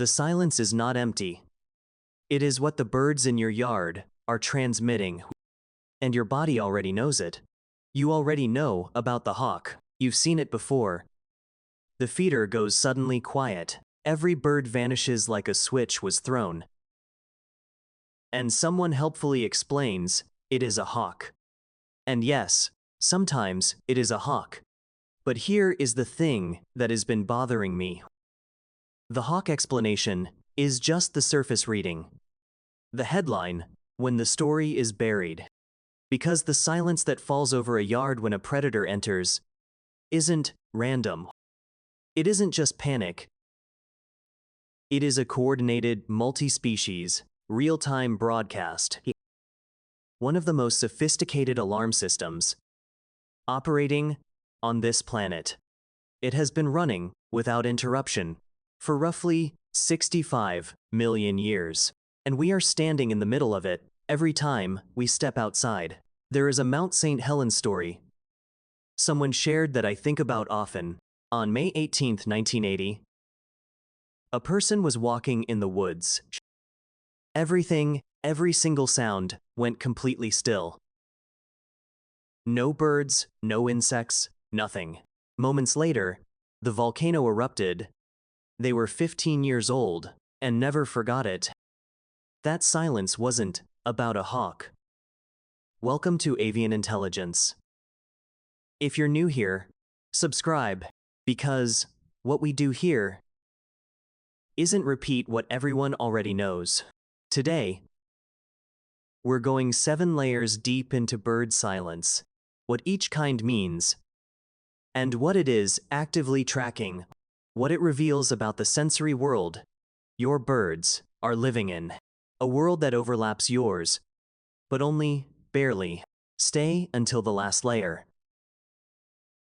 The silence is not empty. It is what the birds in your yard are transmitting, and your body already knows it. You already know about the hawk. You've seen it before. The feeder goes suddenly quiet. Every bird vanishes like a switch was thrown. And someone helpfully explains, it is a hawk. And yes, sometimes it is a hawk. But here is the thing that has been bothering me. The hawk explanation is just the surface reading. The headline, when the story is buried. Because the silence that falls over a yard when a predator enters isn't random. It isn't just panic. It is a coordinated, multi-species, real-time broadcast. One of the most sophisticated alarm systems operating on this planet. It has been running without interruption for roughly 65 million years. And we are standing in the middle of it every time we step outside. There is a Mount St. Helens story someone shared that I think about often. On May 18, 1980, a person was walking in the woods. Every single sound went completely still. No birds, no insects, nothing. Moments later, the volcano erupted. They were 15 years old and never forgot it. That silence wasn't about a hawk. Welcome to Avian Intelligence. If you're new here, subscribe, because what we do here isn't repeat what everyone already knows. Today, we're going 7 layers deep into bird silence, what each kind means, and what it is actively tracking, what it reveals about the sensory world your birds are living in. A world that overlaps yours, but only barely. Stay until the last layer.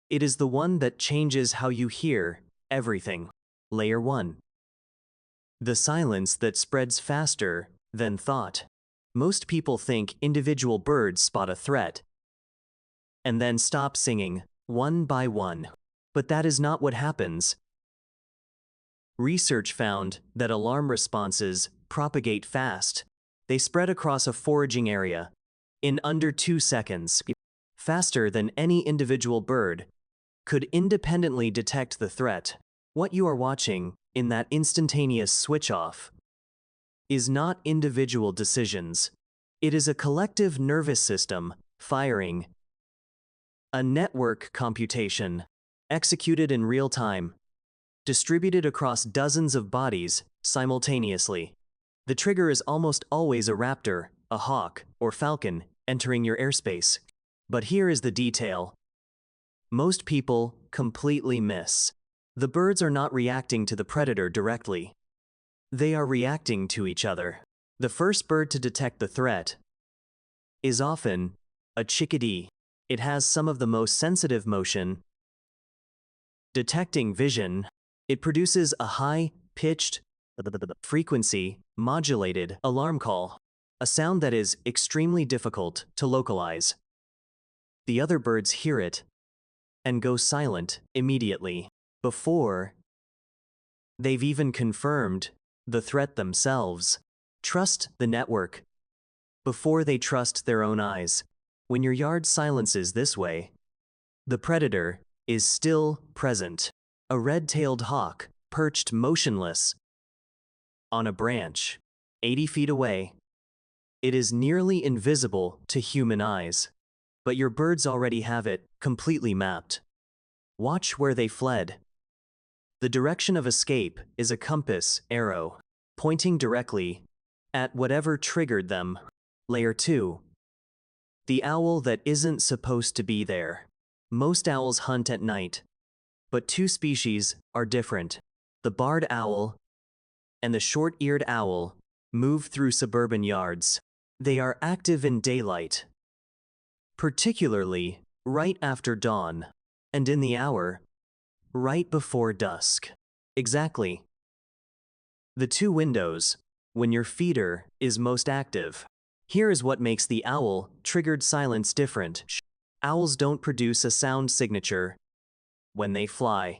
It is the one that changes how you hear everything. Layer 1. The silence that spreads faster than thought. Most people think individual birds spot a threat and then stop singing one by one. But that is not what happens. Research found that alarm responses propagate fast. They spread across a foraging area in under 2 seconds, faster than any individual bird could independently detect the threat. What you are watching in that instantaneous switch off is not individual decisions. It is a collective nervous system firing a network computation executed in real time, distributed across dozens of bodies simultaneously. The trigger is almost always a raptor, a hawk, or falcon entering your airspace. But here is the detail most people completely miss. The birds are not reacting to the predator directly. They are reacting to each other. The first bird to detect the threat is often a chickadee. It has some of the most sensitive motion detecting vision. It produces a high-pitched, frequency modulated alarm call, a sound that is extremely difficult to localize. The other birds hear it and go silent immediately, before they've even confirmed the threat themselves. Trust the network before they trust their own eyes. When your yard silences this way, the predator is still present. A red-tailed hawk perched motionless on a branch 80 feet away. It is nearly invisible to human eyes, but your birds already have it completely mapped. Watch where they fled. The direction of escape is a compass arrow, pointing directly at whatever triggered them. Layer 2. The owl that isn't supposed to be there. Most owls hunt at night, but 2 species are different. The barred owl and the short-eared owl move through suburban yards. They are active in daylight, particularly right after dawn, and in the hour right before dusk. Exactly. The 2 windows when your feeder is most active. Here is what makes the owl-triggered silence different. Owls don't produce a sound signature when they fly.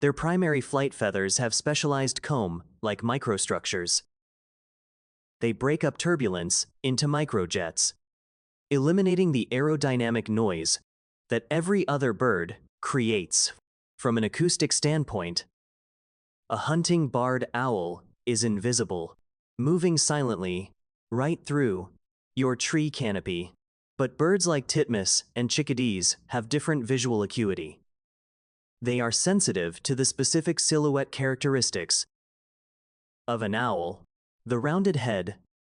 Their primary flight feathers have specialized comb-like microstructures. They break up turbulence into microjets, eliminating the aerodynamic noise that every other bird creates. From an acoustic standpoint, a hunting barred owl is invisible, moving silently right through your tree canopy. But birds like titmice and chickadees have different visual acuity. They are sensitive to the specific silhouette characteristics of an owl: the rounded head,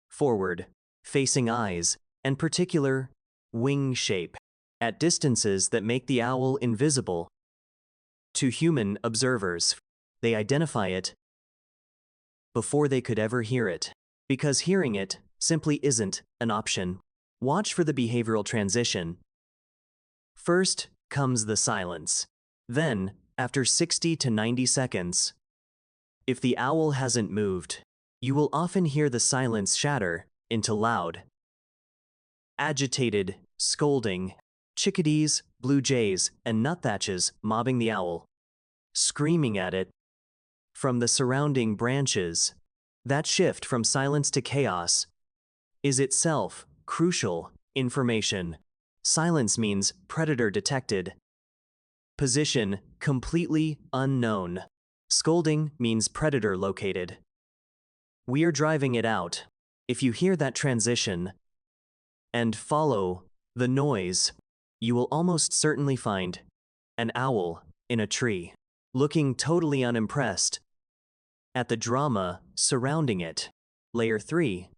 forward-facing eyes, and particular wing shape at distances that make the owl invisible to human observers. They identify it before they could ever hear it, because hearing it simply isn't an option. Watch for the behavioral transition. First comes the silence. Then, after 60 to 90 seconds, if the owl hasn't moved, you will often hear the silence shatter into loud, agitated scolding. Chickadees, blue jays, and nuthatches mobbing the owl, screaming at it from the surrounding branches. That shift from silence to chaos is itself crucial information. Silence means predator detected. Position completely unknown. Scolding means predator located. We're driving it out. If you hear that transition and follow the noise, you will almost certainly find an owl in a tree, looking totally unimpressed at the drama surrounding it. Layer 3.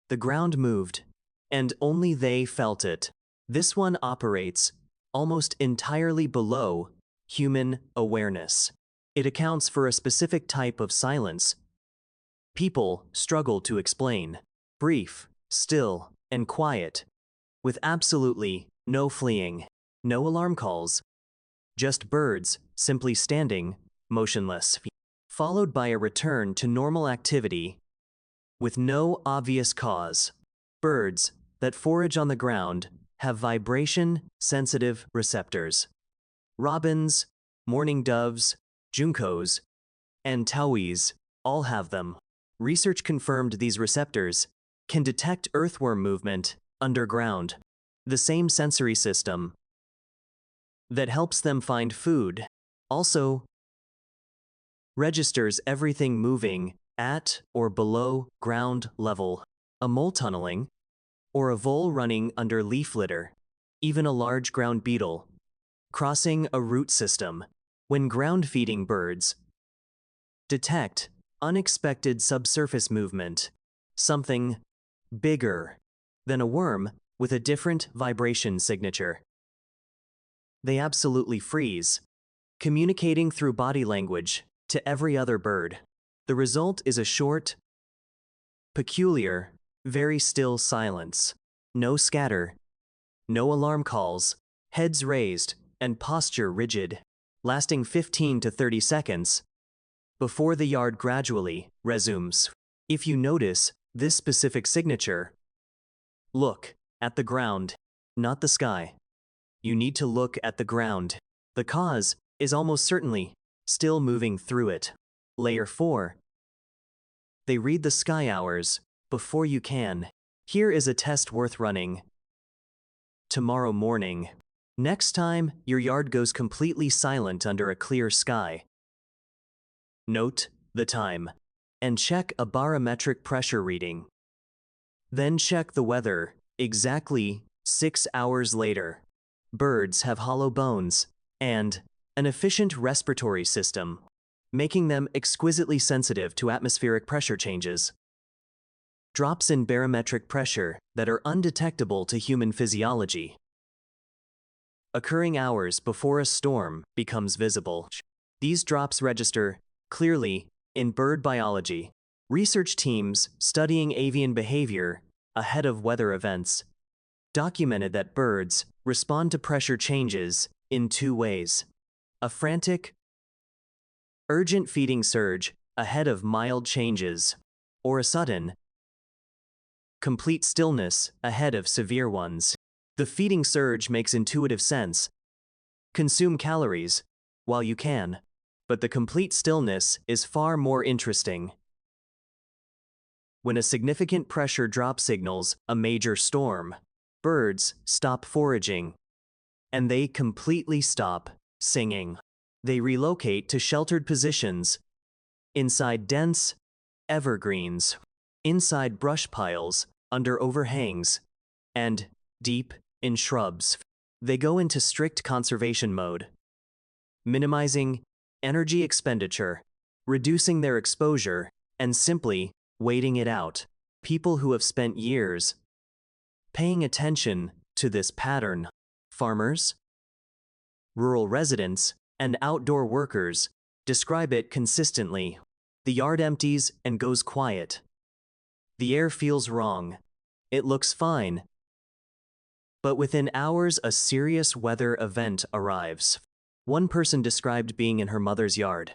The ground moved, and only they felt it. This one operates almost entirely below human awareness. It accounts for a specific type of silence people struggle to explain: brief, still, and quiet, with absolutely no fleeing, no alarm calls, just birds simply standing, motionless, followed by a return to normal activity with no obvious cause. Birds that forage on the ground have vibration-sensitive receptors. Robins, mourning doves, juncos, and towhees all have them. Research confirmed these receptors can detect earthworm movement underground, the same sensory system that helps them find food also registers everything moving at or below ground level: a mole tunneling, or a vole running under leaf litter, even a large ground beetle crossing a root system. When ground-feeding birds detect unexpected subsurface movement, something bigger than a worm with a different vibration signature, they absolutely freeze, communicating through body language to every other bird. The result is a short, peculiar, very still silence. No scatter, no alarm calls, heads raised, and posture rigid, lasting 15 to 30 seconds before the yard gradually resumes. If you notice this specific signature, look at the ground, not the sky. You need to look at the ground. The cause is almost certainly still moving through it. Layer 4. They read the sky hours before you can. Here is a test worth running. Tomorrow morning. Next time your yard goes completely silent under a clear sky, note the time and check a barometric pressure reading. Then check the weather exactly 6 hours later. Birds have hollow bones and an efficient respiratory system, making them exquisitely sensitive to atmospheric pressure changes. Drops in barometric pressure that are undetectable to human physiology, occurring hours before a storm becomes visible. These drops register clearly in bird biology. Research teams studying avian behavior ahead of weather events documented that birds respond to pressure changes in 2 ways: a frantic, urgent feeding surge ahead of mild changes, or a sudden, complete stillness ahead of severe ones. The feeding surge makes intuitive sense. Consume calories while you can. But the complete stillness is far more interesting. When a significant pressure drop signals a major storm, birds stop foraging, and they completely stop singing. They relocate to sheltered positions, inside dense evergreens, inside brush piles, under overhangs, and deep in shrubs. They go into strict conservation mode, minimizing energy expenditure, reducing their exposure, and simply waiting it out. People who have spent years paying attention to this pattern, farmers, rural residents, and outdoor workers, describe it consistently. The yard empties and goes quiet. The air feels wrong. It looks fine. But within hours, a serious weather event arrives. One person described being in her mother's yard.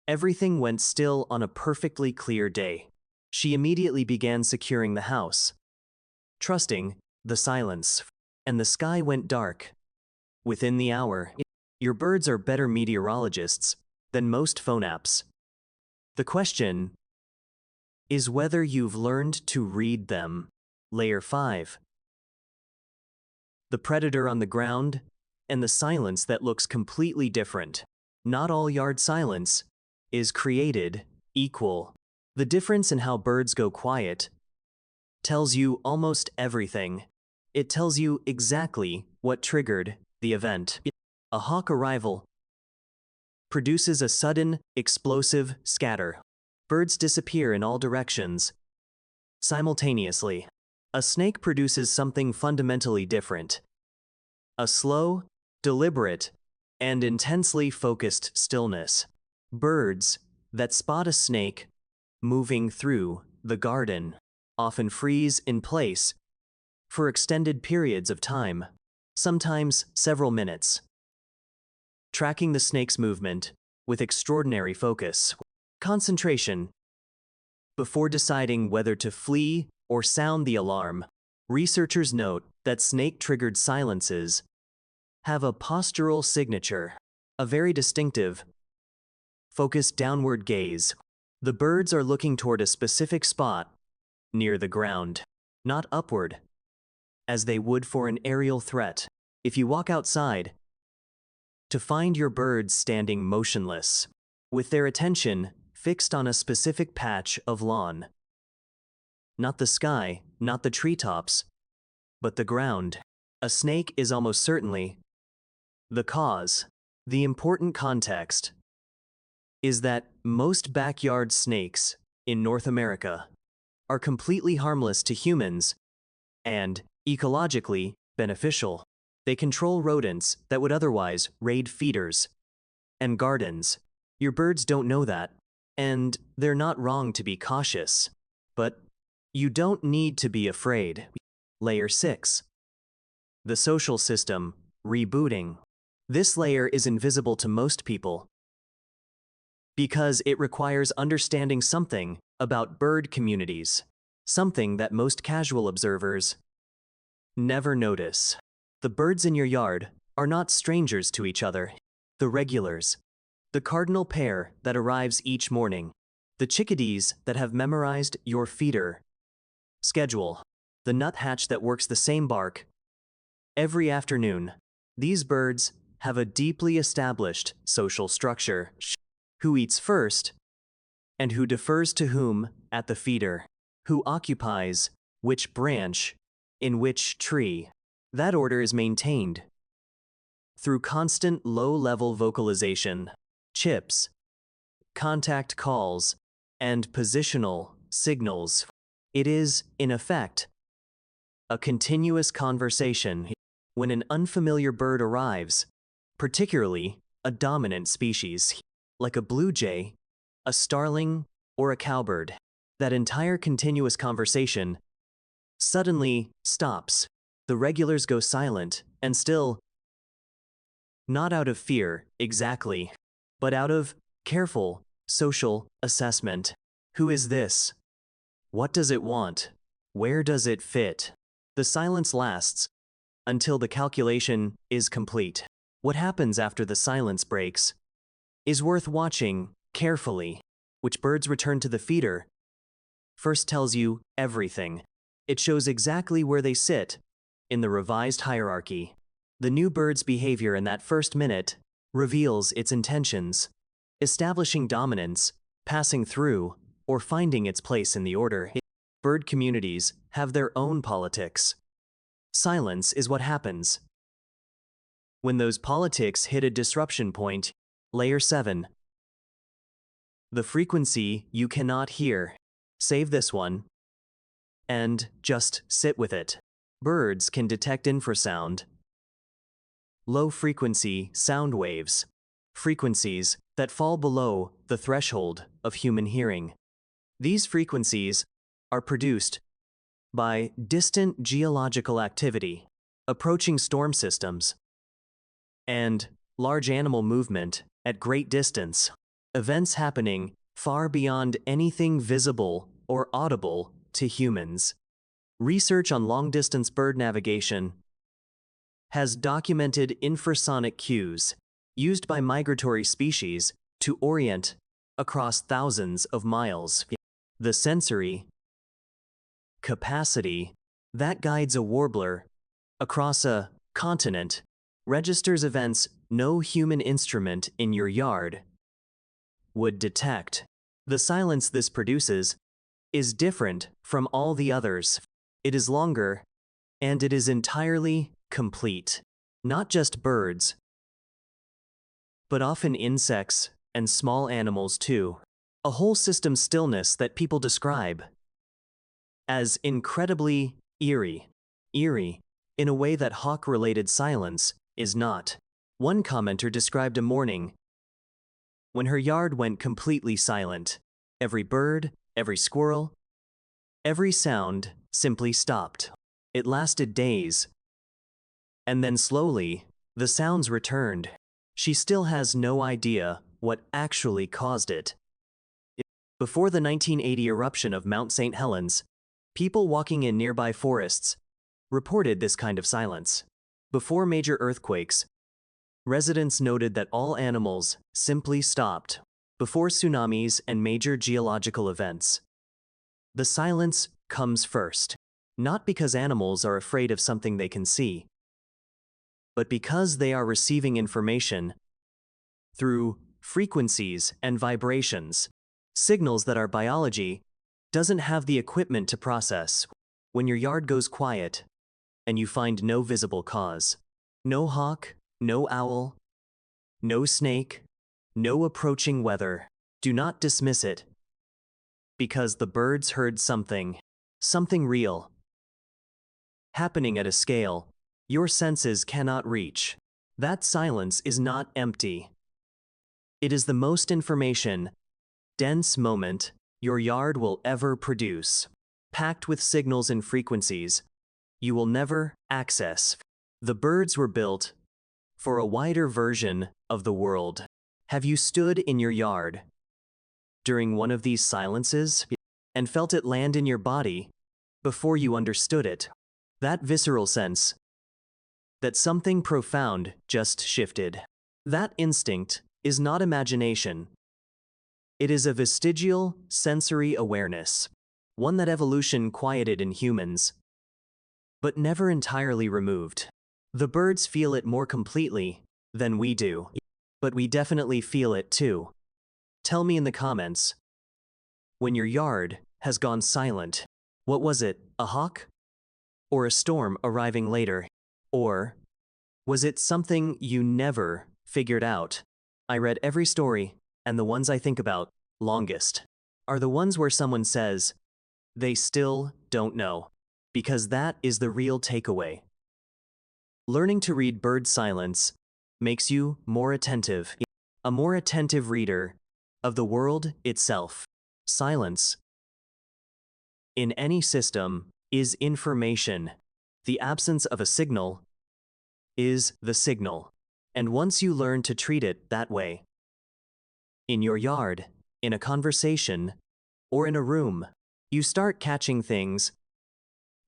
Everything went still on a perfectly clear day. She immediately began securing the house, trusting the silence, and the sky went dark. Within the hour, your birds are better meteorologists than most phone apps. The question is whether you've learned to read them. Layer 5. The predator on the ground and the silence that looks completely different. Not all yard silence is created equal. The difference in how birds go quiet tells you almost everything. It tells you exactly what triggered the event. A hawk arrival produces a sudden, explosive scatter. Birds disappear in all directions simultaneously. A snake produces something fundamentally different. A slow, deliberate, and intensely focused stillness. Birds that spot a snake moving through the garden often freeze in place for extended periods of time, sometimes several minutes, tracking the snake's movement with extraordinary focus, concentration. Before deciding whether to flee or sound the alarm, researchers note that snake-triggered silences have a postural signature, a very distinctive, focused downward gaze. The birds are looking toward a specific spot near the ground, not upward, as they would for an aerial threat. If you walk outside, to find your birds standing motionless, with their attention fixed on a specific patch of lawn. Not the sky, not the treetops, but the ground. A snake is almost certainly the cause. The important context is that most backyard snakes in North America are completely harmless to humans and ecologically beneficial. They control rodents that would otherwise raid feeders and gardens. Your birds don't know that, and they're not wrong to be cautious. But you don't need to be afraid. Layer 6. The social system rebooting. This layer is invisible to most people because it requires understanding something about bird communities, something that most casual observers never notice. The birds in your yard are not strangers to each other. The regulars, the cardinal pair that arrives each morning, the chickadees that have memorized your feeder schedule, the nuthatch that works the same bark every afternoon. These birds have a deeply established social structure. Who eats first, and who defers to whom at the feeder, who occupies which branch in which tree. That order is maintained through constant low-level vocalization, chips, contact calls, and positional signals. It is, in effect, a continuous conversation. When an unfamiliar bird arrives, particularly a dominant species, like a blue jay, a starling, or a cowbird, that entire continuous conversation suddenly stops. The regulars go silent, and still, not out of fear, exactly, but out of careful social assessment. Who is this? What does it want? Where does it fit? The silence lasts until the calculation is complete. What happens after the silence breaks? is worth watching carefully. Which birds return to the feeder first tells you everything. It shows exactly where they sit in the revised hierarchy. The new bird's behavior in that first minute reveals its intentions, establishing dominance, passing through, or finding its place in the order. Bird communities have their own politics. Silence is what happens when those politics hit a disruption point. Layer 7. The frequency you cannot hear. Save this one and just sit with it. Birds can detect infrasound, low-frequency sound waves, frequencies that fall below the threshold of human hearing. These frequencies are produced by distant geological activity, approaching storm systems, and large animal movement at great distance, events happening far beyond anything visible or audible to humans. Research on long-distance bird navigation has documented infrasonic cues used by migratory species to orient across thousands of miles. The sensory capacity that guides a warbler across a continent registers events no human instrument in your yard would detect. The silence this produces is different from all the others. It is longer, and it is entirely complete. Not just birds, but often insects and small animals too. A whole system stillness that people describe as incredibly eerie. Eerie, in a way that hawk-related silence is not. One commenter described a morning when her yard went completely silent. Every bird, every squirrel, every sound simply stopped. It lasted days, and then slowly, the sounds returned. She still has no idea what actually caused it. Before the 1980 eruption of Mount St. Helens, people walking in nearby forests reported this kind of silence. Before major earthquakes, residents noted that all animals simply stopped. Before tsunamis and major geological events, the silence comes first. Not because animals are afraid of something they can see, but because they are receiving information through frequencies and vibrations, signals that our biology doesn't have the equipment to process. When your yard goes quiet and you find no visible cause, no hawk, no owl, no snake, no approaching weather, do not dismiss it, because the birds heard something real, happening at a scale your senses cannot reach. That silence is not empty. It is the most information-dense moment your yard will ever produce, packed with signals and frequencies you will never access. The birds were built for a wider version of the world. Have you stood in your yard during one of these silences and felt it land in your body before you understood it? That visceral sense that something profound just shifted. That instinct is not imagination. It is a vestigial sensory awareness, one that evolution quieted in humans, but never entirely removed. The birds feel it more completely than we do, but we definitely feel it too. Tell me in the comments, when your yard has gone silent, what was it, a hawk? Or a storm arriving later? Or was it something you never figured out? I read every story, and the ones I think about longest are the ones where someone says they still don't know, because that is the real takeaway. Learning to read bird silence makes you more attentive, a more attentive reader of the world itself. Silence in any system is information. The absence of a signal is the signal. And once you learn to treat it that way, in your yard, in a conversation, or in a room, you start catching things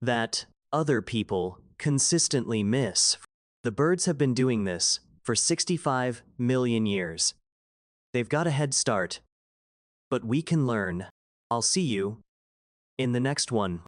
that other people consistently miss. The birds have been doing this for 65 million years. They've got a head start. But we can learn. I'll see you in the next one.